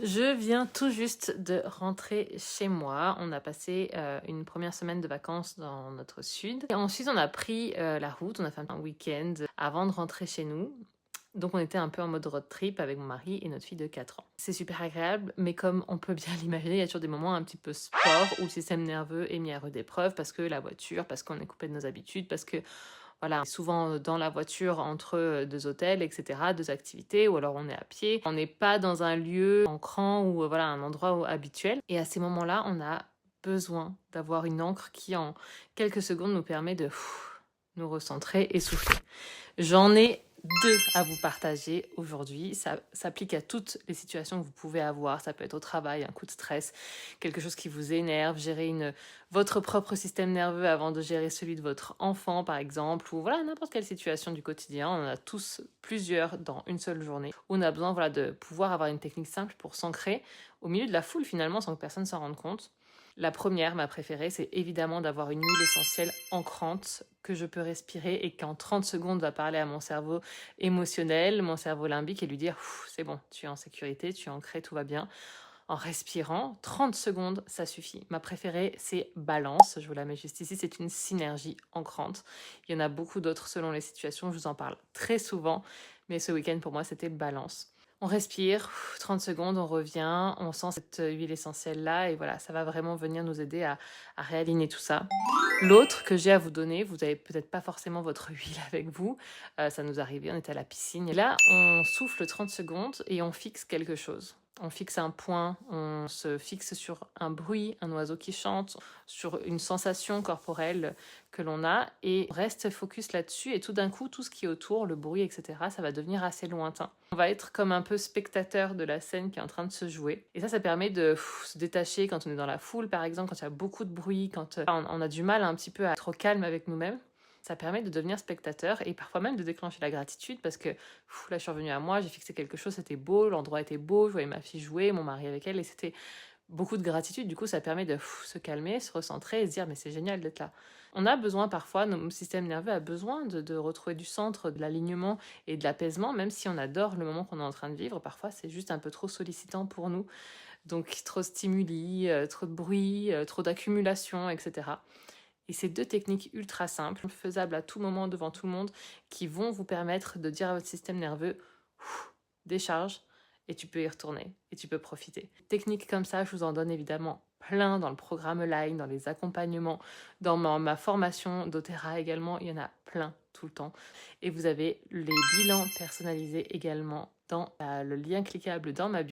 Je viens tout juste de rentrer chez moi. On a passé une première semaine de vacances dans notre sud. Et ensuite, on a pris la route, on a fait un week-end avant de rentrer chez nous. Donc, on était un peu en mode road trip avec mon mari et notre fille de 4 ans. C'est super agréable, mais comme on peut bien l'imaginer, il y a toujours des moments un petit peu sport où le système nerveux est mis à rude épreuve parce que la voiture, parce qu'on est coupé de nos habitudes, parce que voilà, souvent dans la voiture entre deux hôtels, etc., deux activités, ou alors on est à pied. On n'est pas dans un lieu ancrant ou voilà, un endroit habituel. Et à ces moments-là, on a besoin d'avoir une encre qui, en quelques secondes, nous permet de nous recentrer et souffler. J'en ai deux à vous partager aujourd'hui. Ça s'applique à toutes les situations que vous pouvez avoir. Ça peut être au travail, un coup de stress, quelque chose qui vous énerve, gérer votre propre système nerveux avant de gérer celui de votre enfant, par exemple, ou voilà, n'importe quelle situation du quotidien. On en a tous plusieurs dans une seule journée. On a besoin voilà, de pouvoir avoir une technique simple pour s'ancrer au milieu de la foule, finalement, sans que personne s'en rende compte. La première, ma préférée, c'est évidemment d'avoir une huile essentielle ancrante que je peux respirer et qui en 30 secondes va parler à mon cerveau émotionnel, mon cerveau limbique et lui dire c'est bon, tu es en sécurité, tu es ancré, tout va bien. En respirant, 30 secondes, ça suffit. Ma préférée, c'est Balance. Je vous la mets juste ici. C'est une synergie ancrante. Il y en a beaucoup d'autres selon les situations. Je vous en parle très souvent. Mais ce week-end, pour moi, c'était Balance. On respire, 30 secondes, on revient, on sent cette huile essentielle-là et voilà, ça va vraiment venir nous aider à réaligner tout ça. L'autre que j'ai à vous donner, vous n'avez peut-être pas forcément votre huile avec vous, ça nous arrivait, on était à la piscine. Et là, on souffle 30 secondes et on fixe quelque chose. On fixe un point, on se fixe sur un bruit, un oiseau qui chante, sur une sensation corporelle que l'on a et on reste focus là-dessus et tout d'un coup, tout ce qui est autour, le bruit, etc., ça va devenir assez lointain. On va être comme un peu spectateur de la scène qui est en train de se jouer. Et ça permet de se détacher quand on est dans la foule, par exemple, quand il y a beaucoup de bruit, quand on a du mal un petit peu à être au calme avec nous-mêmes. Ça permet de devenir spectateur et parfois même de déclencher la gratitude parce que là, je suis revenue à moi, j'ai fixé quelque chose, c'était beau, l'endroit était beau, je voyais ma fille jouer, mon mari avec elle et c'était beaucoup de gratitude. Du coup, ça permet de se calmer, se recentrer et se dire mais c'est génial d'être là. On a besoin parfois, notre système nerveux a besoin de retrouver du centre, de l'alignement et de l'apaisement, même si on adore le moment qu'on est en train de vivre. Parfois, c'est juste un peu trop sollicitant pour nous. Donc, trop de stimuli, trop de bruit, trop d'accumulation, etc. Et c'est deux techniques ultra simples, faisables à tout moment devant tout le monde, qui vont vous permettre de dire à votre système nerveux décharge et tu peux y retourner et tu peux profiter. Techniques comme ça, je vous en donne évidemment plein dans le programme Line, dans les accompagnements, dans ma formation d'Otera également, il y en a plein tout le temps. Et vous avez les bilans personnalisés également dans le lien cliquable dans ma bio.